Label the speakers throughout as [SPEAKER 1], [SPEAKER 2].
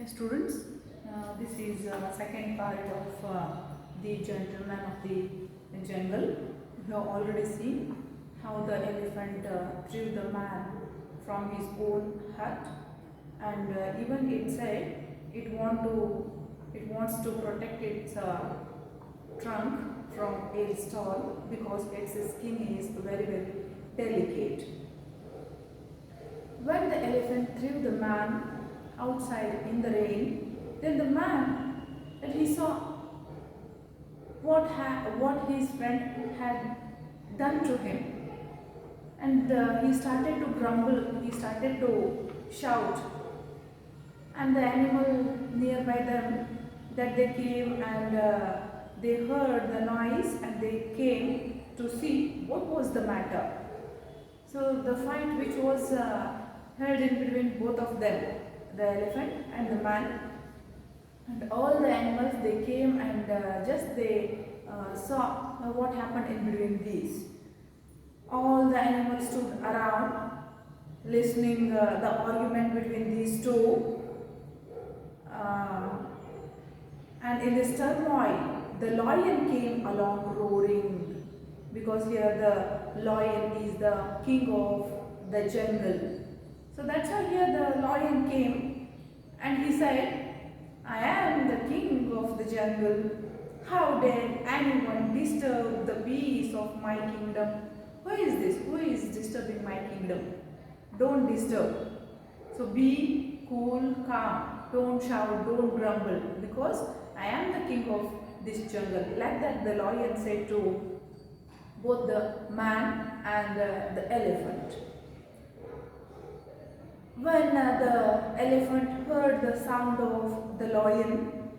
[SPEAKER 1] Students, this is second part of the gentleman of the jungle. We have already seen how the elephant threw the man from his own hut, and even it said it wants to protect its trunk from a stall because its skin is very delicate. When the elephant threw the man outside in the rain, then the man, that he saw what his friend had done to him, and he started to grumble, he started to shout, and the animal nearby them, that they came and they heard the noise and they came to see what was the matter. So the fight which was held in between both of them, the elephant and the man, and all the animals, they came and just they saw what happened in between these. All the animals stood around listening the argument between these two, and in this turmoil the lion came along roaring, because here the lion is the king of the jungle. So that's why here the lion came and he said, I am the king of the jungle. How dare anyone disturb the peace of my kingdom? Who is this? Who is disturbing my kingdom? Don't disturb. So be cool, calm. Don't shout, don't grumble, because I am the king of this jungle. Like that the lion said to both the man and the elephant. When the elephant heard the sound of the lion,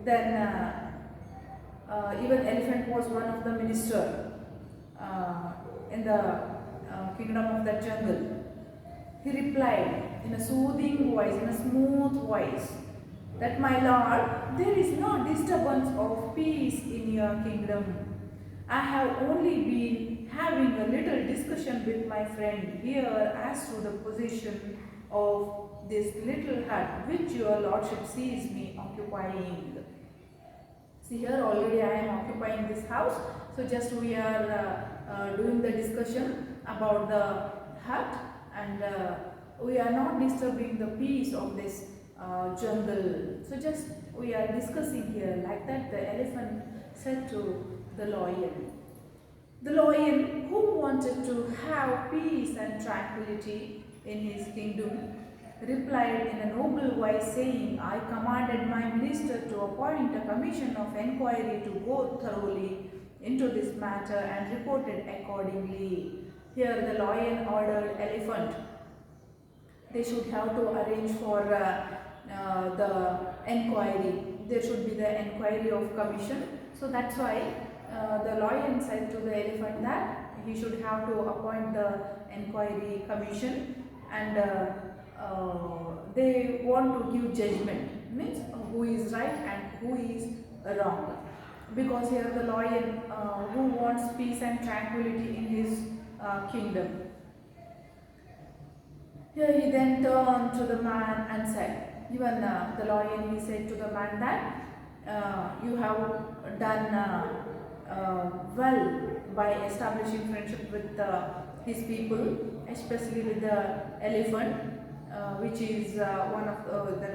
[SPEAKER 1] then even elephant was one of the minister in the kingdom of the jungle. He replied in a soothing voice, in a smooth voice, that my lord, there is no disturbance of peace in your kingdom. I have only been having a little discussion with my friend here as to the position of this little hut which your lordship sees me occupying. See, here already I am occupying this house, so just we are doing the discussion about the hut, and we are not disturbing the peace of this jungle. So just we are discussing here. Like that the elephant said to the lion. The lion, who wanted to have peace and tranquility in his kingdom, replied in a noble voice, saying, I commanded my minister to appoint a commission of inquiry to go thoroughly into this matter and reported accordingly. Here the lion ordered elephant, they should have to arrange for the inquiry. There should be the inquiry of commission. So that's why the lion said to the elephant that he should have to appoint the inquiry commission, and they want to give judgment, means who is right and who is wrong, because here the lion who wants peace and tranquility in his kingdom. Here he then turned to the man and said, even the lion, he said to the man that you have done well by establishing friendship with his people, especially with the elephant, which is one of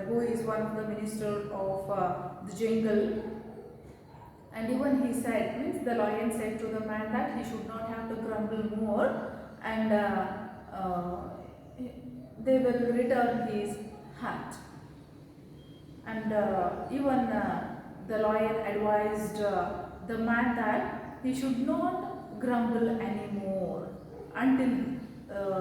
[SPEAKER 1] who is one of the minister of the jungle. And even he said, means the lion said to the man that he should not have to grumble more, and they will return his hut. And even the lion advised the man that he should not grumble anymore until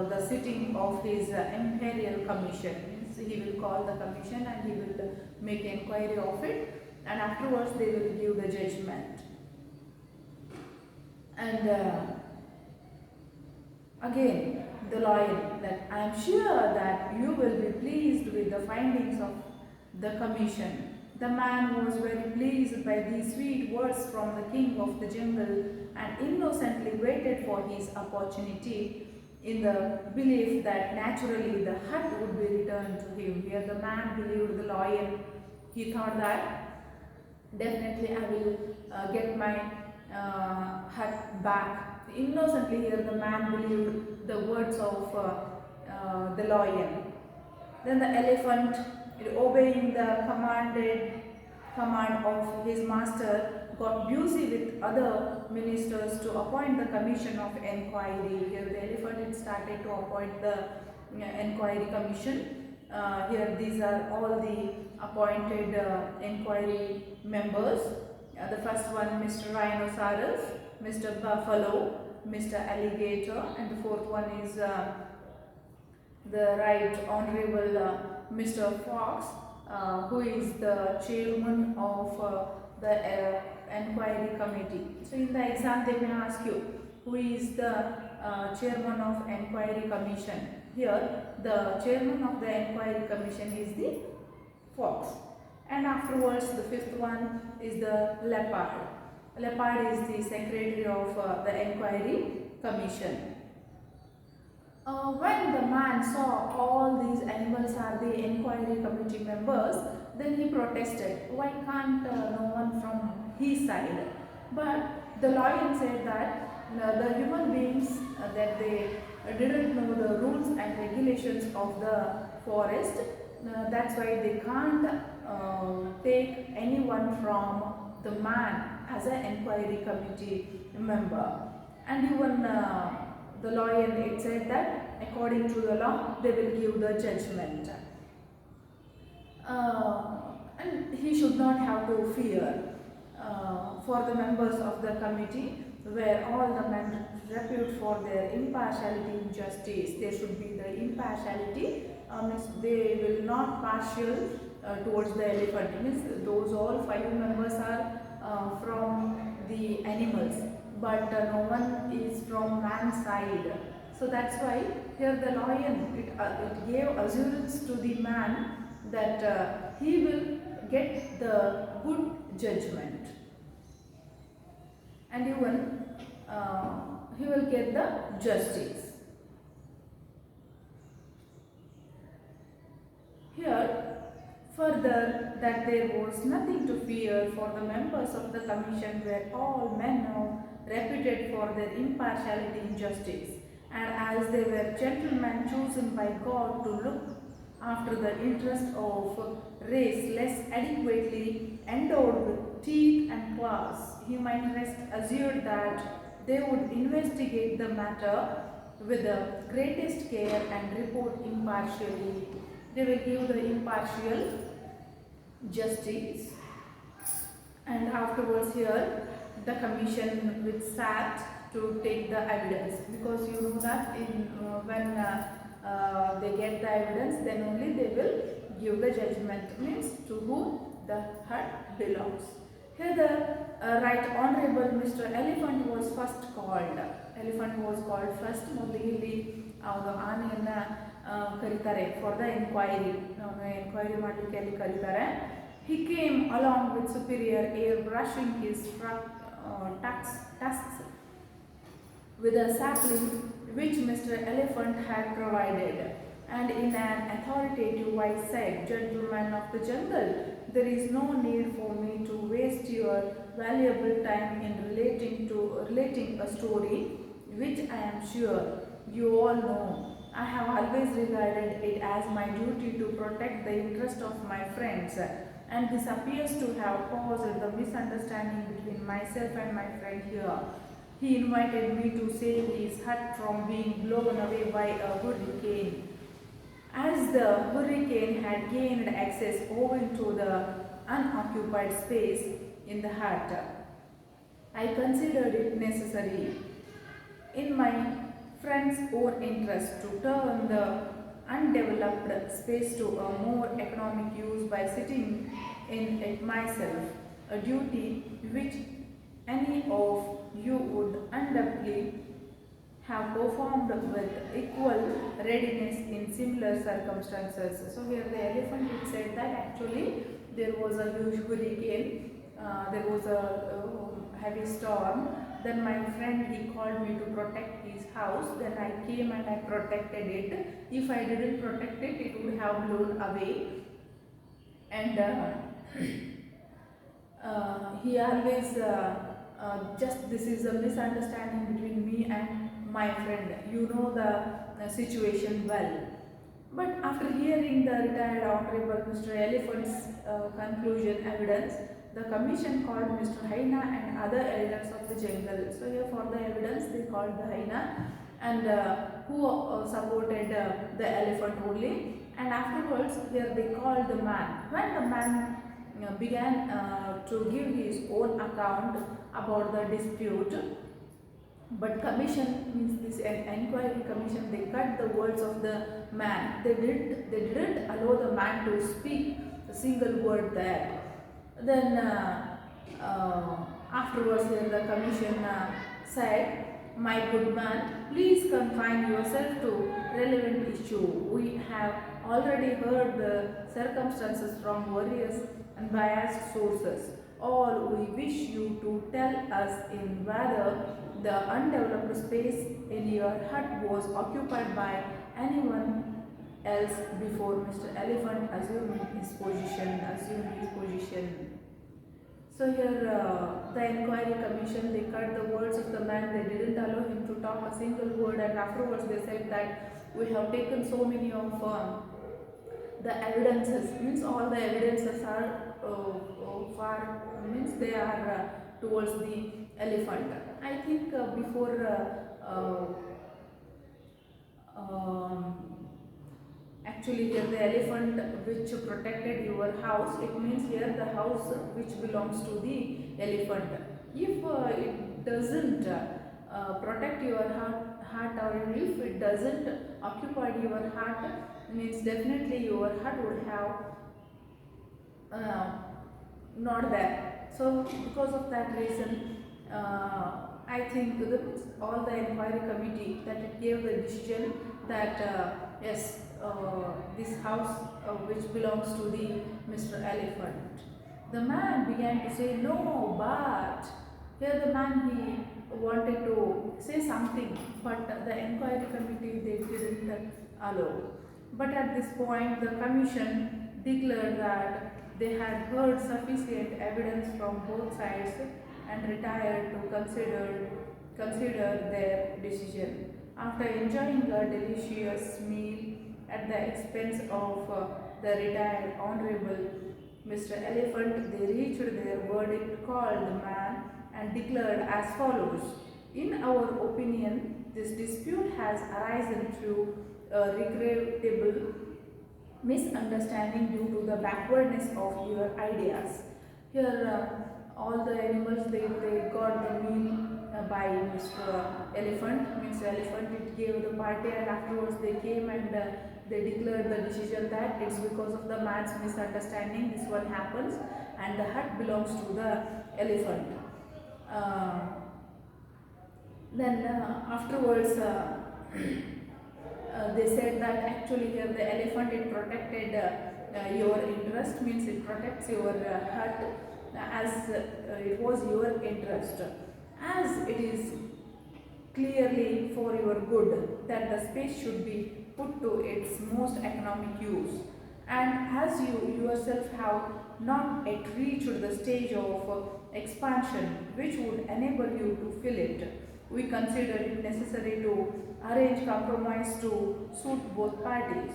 [SPEAKER 1] the sitting of his imperial commission. Means he will call the commission and he will make inquiry of it, and afterwards they will give the judgment. And again the lion, that I am sure that you will be pleased with the findings of the commission. The man was very pleased by these sweet words from the king of the jungle and innocently waited for his opportunity. in the belief that naturally the hut would be returned to him. Here the man believed the lion. He thought that definitely I will get my hut back. Innocently here the man believed the words of the lion. Then the elephant, obeying the command of his master, got busy with other ministers to appoint the commission of inquiry. Here the elephant had started to appoint the inquiry commission. Here these are all the appointed inquiry members. The first one, Mr. Rhinoceros, Mr. Buffalo, Mr. Alligator, and the fourth one is the Right Honorable Mr. Fox, who is the chairman of the inquiry committee. So in the exam they may ask you, who is the chairman of inquiry commission? Here the chairman of the inquiry commission is the fox. And afterwards the fifth one is the leopard. Leopard is the secretary of the inquiry commission. When the man saw all these animals are the inquiry committee members, then he protested, why can't no one from his side? But the lion said that the human beings that they didn't know the rules and regulations of the forest, that's why they can't take anyone from the man as an inquiry committee member. And even the lion, it said that according to the law they will give the judgment, and he should not have to fear. For the members of the committee, where all the men repute for their impartiality and justice, there should be the impartiality, means they will not partial towards the elephant, means those all 5 members are from the animals, but no one is from man's side. So that's why here the lion, it gave assurance to the man that he will get the good judgment, and even he will get the justice. Here further, that there was nothing to fear, for the members of the commission were all men now reputed for their impartiality and justice, and as they were gentlemen chosen by God to look after the interest of race less adequately endowed with teeth and claws, he might rest assured that they would investigate the matter with the greatest care and report impartially. They will give the impartial justice. And afterwards here the commission which sat to take the evidence, because you know that in when they get the evidence, then only they will give the judgment, means to whom the hut belongs. Here the Right Honorable Mr. Elephant was first called. Elephant was called first. ಮೊದಲಿಗೆ ಅವರು ಆನೆಯನ್ನ ಕರೀತಾರೆ for the enquiry. Enquiry ಮಾಡಲಿಕ್ಕೆ ಅಲ್ಲಿ ಕರೀತಾರೆ. He came along with superior air, brushing his tusks with a sapling which Mr. Elephant had provided, and in an authoritative voice said, "Gentlemen of the jungle, there is no need for me to waste your valuable time in relating a story which I am sure you all know. I have always regarded it as my duty to protect the interest of my friends, and this appears to have caused the misunderstanding between myself and my friend here. He invited me to save his hut from being blown away by a hurricane. As the hurricane had gained access owing to the unoccupied space in the hut, I considered it necessary, in my friend's own interest, to turn the undeveloped space to a more economic use by sitting in it myself, a duty which any of you would undoubtedly have performed with equal readiness in similar circumstances." So here the elephant, it said that actually there was a huge hurricane, there was a heavy storm, then my friend he called me to protect his house. Then I came and I protected it. If I didn't protect it, it would have blown away. And he always just this is a misunderstanding between me and my friend. You know the situation well. But after hearing the retired Honorable Mr. Elephant's conclusion evidence, the commission called Mr. Haina and other elders of the jungle. So here for the evidence they called the Haina and who supported the elephant only. And afterwards here they called the man. When the man began to give his own account about the dispute, but commission means this enquiry commission, they cut the words of the man. They didn't allow the man to speak a single word there. Then afterwards the commission said, my good man, please confine yourself to relevant issue. We have already heard the circumstances from various and biased sources. All we wish you to tell us in whether the undeveloped space in your hut was occupied by anyone else before Mr. Elephant assumed his position. So here the inquiry commission, they cut the words of the man. They didn't allow him to talk a single word, and afterwards they said that we have taken so many of the evidences, means all the evidences are far, means they are towards the elephant. I think before actually here the elephant which protected your house, it means here the house which belongs to the elephant. If it doesn't protect your heart, or if it doesn't occupy your heart, means definitely your heart would have not there. So because of that reason, I think all the inquiry committee that it gave the decision that yes, this house which belongs to the Mr. Elephant. The man began to say no, but here the man he wanted to say something, but the inquiry committee they didn't allow. But at this point the commission declared that they had heard sufficient evidence from both sides and retired to consider their decision. After enjoying a delicious meal at the expense of the retired Honorable Mr. Elephant, they reached their verdict, called the man, and declared as follows. In our opinion, this dispute has arisen through a regrettable misunderstanding due to the backwardness of your ideas. Here all the animals they got the meal by Mr. Elephant, means elephant it gave the party, and afterwards they came and they declared the decision that it's because of the man's misunderstanding this one happens and the hut belongs to the elephant. Then afterwards they said that actually here the elephant it protected your interest, means it protects your hut as it was your interest, as it is clearly for your good that the space should be put to its most economic use, and as you yourself have not yet reached the stage of expansion which would enable you to fill it, we consider it necessary to arrange compromise to suit both parties.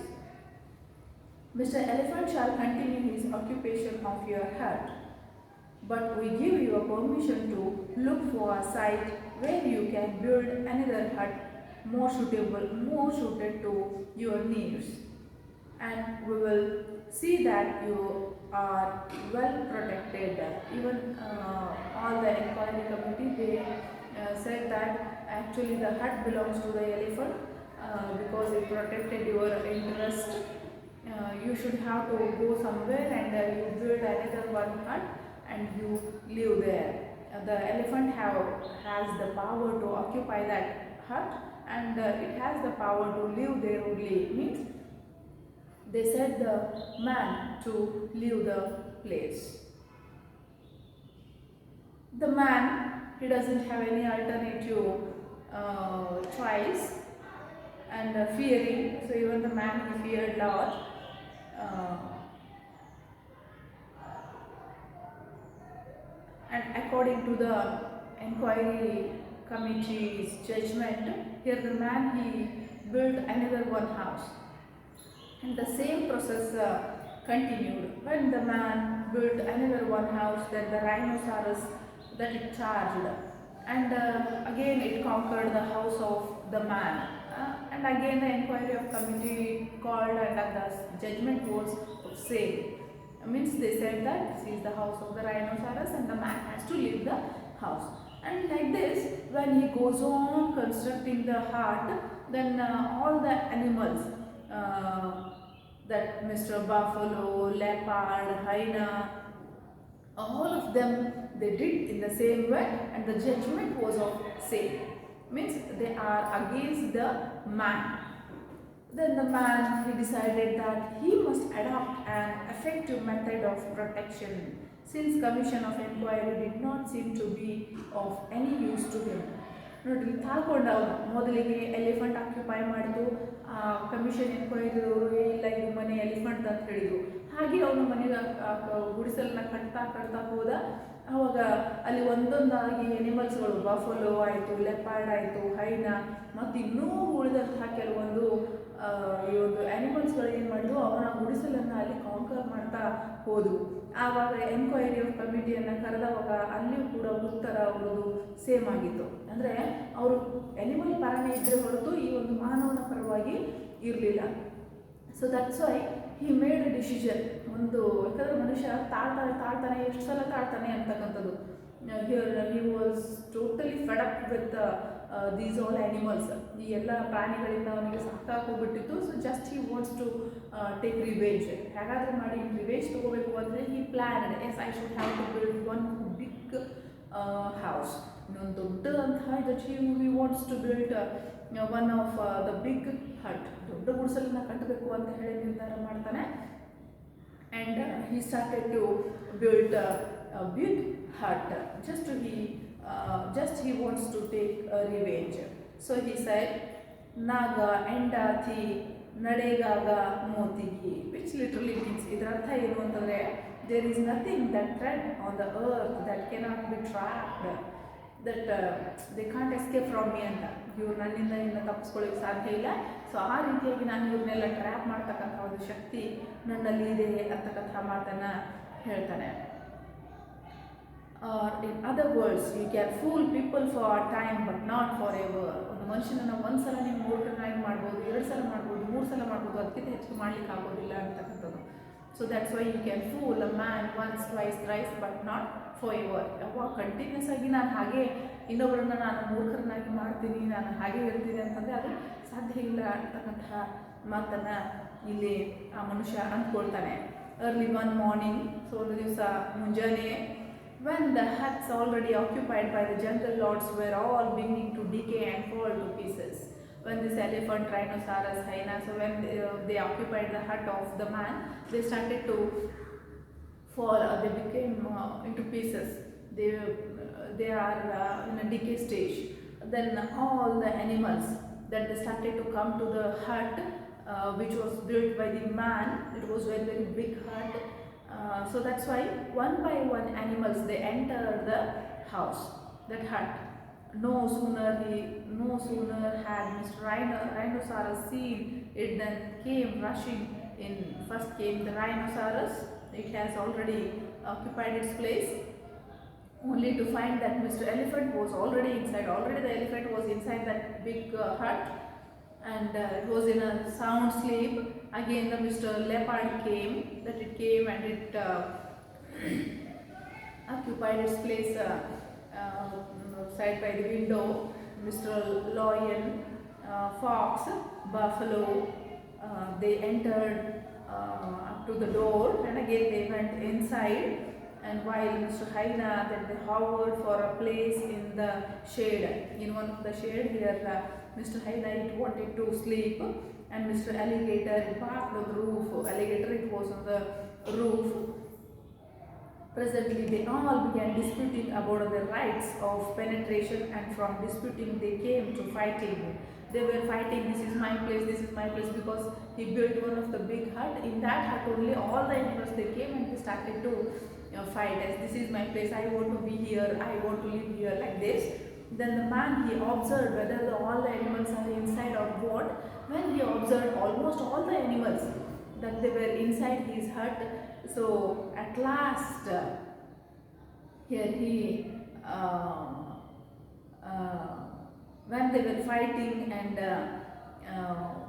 [SPEAKER 1] Mr. Elephant shall continue his occupation of your hut, but we give you a permission to look for a site where you can build another hut more suited to your needs, and we will see that you are well protected. Even all the inquiry committee they said that actually the hut belongs to the elephant because it protected your interest. You should have to go somewhere and you build another one hut and you live there. The elephant has the power to occupy that hut, and it has the power to live there only. Means they said the man to leave the place. The man he doesn't have any alternative choice, and fearing. So even the man, he feared lot. Uh, and according to the inquiry committee's judgment, here the man, he built another one house, and the same process continued. When the man built another one house, then the rhinoceros that it charged, and again it conquered the house of the man. And again the inquiry of committee called, and the judgment was same. Means they said that this is the house of the rhinoceros and the man has to leave the house. And like this, when he goes on constructing the hut, then all the animals, that Mr. Buffalo, leopard, hyena, all of them, they did in the same way, and the judgment was of same. Means they are against the man. Then the man, he decided that he must adopt an effective method of protection, since commission of inquiry did not seem to be of any use to him. ನೋಡ್ರಿ ತಾಳ್ಕೊಂಡ ಅವನು ಮೊದಲಿಗೆ elephant occupy ಮಾಡಿದ್ದು, commission ಎನ್ಕ್ವೈರಿದವರು ಇಲ್ಲ ಇದು ಮನೆ elephant ಅಂತ ಹೇಳಿದ್ರು. ಹಾಗೆ ಅವನು ಮನೆಗೆ ಗುಡಿಸಲನ್ನ ಕಟ್ತಾ ಹೋದ. ಆವಾಗ ಅಲ್ಲಿ ಒಂದೊಂದಾಗಿ ಎನಿಮಲ್ಸ್ಗಳು, ಬಫಲೋ ಆಯಿತು, ಲೆಪಾರ್ಡ್ ಆಯಿತು, ಹೈನಾ, ಮತ್ತು ಇನ್ನೂ ಉಳಿದಂತಹ ಕೆಲವೊಂದು ಈ ಒಂದು ಆ್ಯನಿಮಲ್ಸ್ಗಳು ಏನು ಮಾಡಿದ್ರು, ಅವನ ಗುಡಿಸಲನ್ನು ಅಲ್ಲಿ ಕಾಂಕರ್ ಮಾಡ್ತಾ ಹೋದವು. ಆವಾಗ ಎನ್ಕ್ವೈರಿ ಆಫ್ ಕಮಿಟಿಯನ್ನು ಕರೆದವಾಗ ಅಲ್ಲಿಯೂ ಕೂಡ ಉತ್ತರ ಅವರದು ಸೇಮ್ ಆಗಿತ್ತು. ಅಂದರೆ ಅವರು ಎನಿಮಲ್ ಪರನೇ ಇದ್ದರೆ ಹೊರತು ಈ ಒಂದು ಮಾನವನ ಪರವಾಗಿ ಇರಲಿಲ್ಲ. So that's why he made a decision. ಒಂದು ಯಾಕಂದರೆ ಮನುಷ್ಯ ತಾಳ್ತಾನೆ ಎಷ್ಟು ಸಲ ತಾಳ್ತಾನೆ ಅಂತಕ್ಕಂಥದ್ದು. Here he was totally fed up with these all animals. ಈ ಎಲ್ಲ ಪ್ರಾಣಿಗಳಿಂದ ಅವನಿಗೆ ಸಾಕಾಗೋಗ್ಬಿಟ್ಟಿತ್ತು. So just he wants to take revenge. ಹೇಗಾದರೂ ಮಾಡಿ ರಿವೇಂಜ್ ತೊಗೋಬೇಕು ಅಂದರೆ he planned, as I should have to build one big house. ಇನ್ನೊಂದು ದೊಡ್ಡದಂತಹ that he wants to build one of the big hut. ದೊಡ್ಡ ಗುಡಿಸಲನ್ನ ಕಟ್ಟಬೇಕು ಅಂತ ಹೇಳಿ ನಿರ್ಧಾರ ಮಾಡ್ತಾನೆ. And he started to build a big hut. Just he wants to take a revenge. So he said, Naga endathi nadegaga motigi, which literally means idra artha enu antandre there is nothing that tread on the earth that cannot be trapped, that they can't escape from me anta. ಇವ್ರು ನನ್ನಿಂದ ಇನ್ನು ತಪ್ಪಿಸ್ಕೊಳ್ಳಿಕ್ಕೆ ಸಾಧ್ಯ ಇಲ್ಲ. So ಆ ರೀತಿಯಾಗಿ ನಾನು ಇವ್ರನ್ನೆಲ್ಲ trap ಮಾಡ್ತಕ್ಕಂಥ ಒಂದು ಶಕ್ತಿ ನನ್ನಲ್ಲಿ ಇದೆ ಅಂತಕ್ಕಂಥ ಮಾತನ್ನು ಹೇಳ್ತಾನೆ. In other words, you can fool people for a time but not forever. ಒಂದು ಮನುಷ್ಯನನ್ನು ಒಂದು ಸಲ ನೀವು ಮೂರ್ಖನಾಗಿ ಮಾಡ್ಬೋದು, 2 ಸಲ ಮಾಡ್ಬೋದು, 3 ಸಲ ಮಾಡ್ಬೋದು, ಅದಕ್ಕಿಂತ ಹೆಚ್ಚು ಮಾಡ್ಲಿಕ್ಕೆ ಆಗೋದಿಲ್ಲ ಅಂತಕ್ಕಂಥದ್ದು. So that's why you can fool a man once, twice, thrice but not forever. ಯಾವಾಗ ಕಂಟಿನ್ಯೂಸ್ ಆಗಿ ನಾನು ಹಾಗೆ ಇನ್ನೊಬ್ಬರನ್ನ ನಾನು ಮೂರ್ಖರನ್ನಾಗಿ ಮಾಡ್ತೀನಿ, ನಾನು ಹಾಗೆ ಇರ್ತೀನಿ ಅಂತಂದರೆ ಅದು ಸಾಧ್ಯ ಇಲ್ಲ ಅಂತಕ್ಕಂತಹ ಮಾತನ್ನು ಇಲ್ಲಿ ಆ ಮನುಷ್ಯ ಅಂದ್ಕೊಳ್ತಾನೆ. ಅರ್ಲಿ ಒನ್ ಮಾರ್ನಿಂಗ್, ಸೊ ಒಂದು ದಿವಸ ಮುಂಜಾನೆ, when the huts already occupied by the jungle lords were all beginning to decay and fall to pieces. When this elephant, rhinoceros, hyena, so when they occupied the hut of the man, they started to fall, they became into pieces. They are in a decay stage. Then all the animals that they started to come to the hut, which was built by the man. It was very, very big hut. So that's why one by one animals, they entered the house, that hut. No sooner had Mr. Rhinoceros seen it than came rushing in. First came the rhinoceros. It has already occupied its place, only to find that Mr. Elephant was already inside. Already the elephant was inside that big hut, and it was in a sound sleep. Again the Mr. Leopard came, and it occupied its place side by the window. Mr. Lion, Fox, Buffalo, they entered up to the door, and again they went inside. And while Mr. Hyena, then they hovered for a place in the shade. In one of the shade here, Mr. Hyena, it wanted to sleep, and Mr. Alligator parked on the roof. Alligator, it was on the roof. Presently, they all began disputing about their rights of penetration, and from disputing, they came to fighting. They were fighting, this is my place, because he built one of the big hut. In that hut only, all the animals they came and they started to fight, as this is my place, I want to be here, I want to live here, like this. Then the man, he observed whether all the animals are inside or what. When he observed almost all the animals that they were inside his hut, so at last here he when they were fighting, and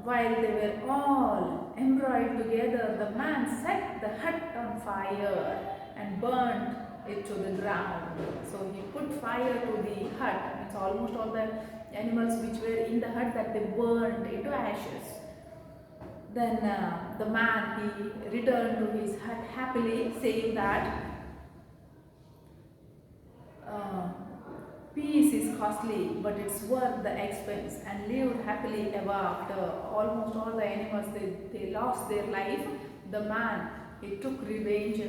[SPEAKER 1] while they were all embroiled together, the man set the hut on fire and burned it to the ground. So he put fire to the hut. It's almost all the animals which were in the hut that they burned into ashes. Then the man, he returned to his hut happily, saying that peace is costly, but it's worth the expense, and lived happily ever after. Almost all the animals, they lost their life. The man, he took revenge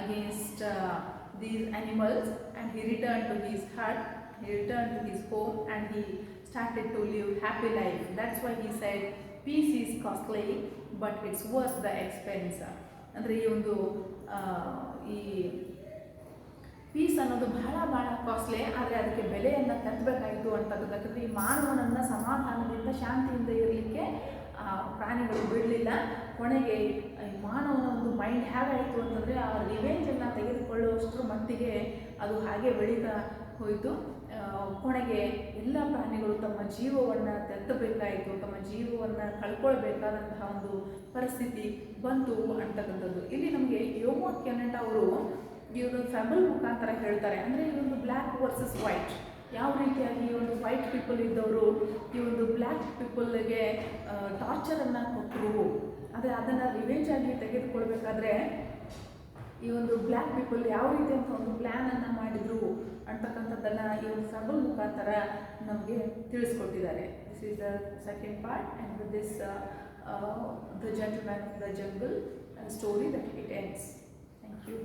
[SPEAKER 1] against these animals, and he returned to his hut, he returned to his home, and he started to live happy life. That's why he said peace is costly, but it's worth the expense. ಅಂದರೆ ಈ piece ಅನ್ನೋದು ಬಹಳ ಬಹಳ costly, ಆದರೆ ಅದಕ್ಕೆ ಬೆಲೆಯನ್ನು ಕಟ್ಟಬೇಕಾಯಿತು ಅಂತಕ್ಕಂಥದ್ದು. ಯಾಕಂದರೆ ಈ ಮಾನವನನ್ನು ಸಮಾಧಾನದಿಂದ ಶಾಂತಿಯಿಂದ ಇರಲಿಕ್ಕೆ ಪ್ರಾಣಿಗಳು ಬಿಡಲಿಲ್ಲ. ಕೊನೆಗೆ ಈ ಮಾನವನ ಒಂದು ಮೈಂಡ್ ಹೇಗಾಯಿತು ಅಂತಂದರೆ ಆ ರಿವೆಂಜನ್ನು ತೆಗೆದುಕೊಳ್ಳುವಷ್ಟರ ಮಟ್ಟಿಗೆ ಅದು ಹಾಗೆ ಬೆಳೀತಾ ಹೋಯಿತು. ಕೊನೆಗೆ ಎಲ್ಲ ಪ್ರಾಣಿಗಳು ತಮ್ಮ ಜೀವವನ್ನು ತೆತ್ತಬೇಕಾಯಿತು, ತಮ್ಮ ಜೀವವನ್ನು ಕಳ್ಕೊಳ್ಬೇಕಾದಂತಹ ಒಂದು ಪರಿಸ್ಥಿತಿ ಬಂತು ಅಂತಕ್ಕಂಥದ್ದು. ಇಲ್ಲಿ ನಮಗೆ ಯೋಮೋ ಕೆನೆಟ್ ಅವರು ಈ ಒಂದು ಫ್ಯಾಬಲ್ ಮುಖಾಂತರ ಹೇಳ್ತಾರೆ. ಅಂದರೆ ಈ ಒಂದು ಬ್ಲ್ಯಾಕ್ ವರ್ಸಸ್ ವೈಟ್, ಯಾವ ರೀತಿಯಾಗಿ ಈ ಒಂದು ವೈಟ್ ಪೀಪಲ್ ಇದ್ದವರು ಈ ಒಂದು ಬ್ಲ್ಯಾಕ್ ಪೀಪಲ್ಗೆ ಟಾರ್ಚರನ್ನು ಕೊಟ್ಟರು, ಆದರೆ ಅದನ್ನು ರಿವೆಂಜ್ ಆಗಿ ತೆಗೆದುಕೊಳ್ಬೇಕಾದ್ರೆ ಈ ಒಂದು ಬ್ಲ್ಯಾಕ್ ಪೀಪಲ್ ಯಾವ ರೀತಿ ಅಂತ ಒಂದು ಪ್ಲ್ಯಾನನ್ನು ಮಾಡಿದರು ಅಂತಕ್ಕಂಥದ್ದನ್ನು ಈ ಒಂದು ಫ್ಯಾಬಲ್ ಮುಖಾಂತರ ನಮಗೆ ತಿಳಿಸ್ಕೊಟ್ಟಿದ್ದಾರೆ. This is the second part, and with this the gentleman of the jungle story that it ends. Thank you.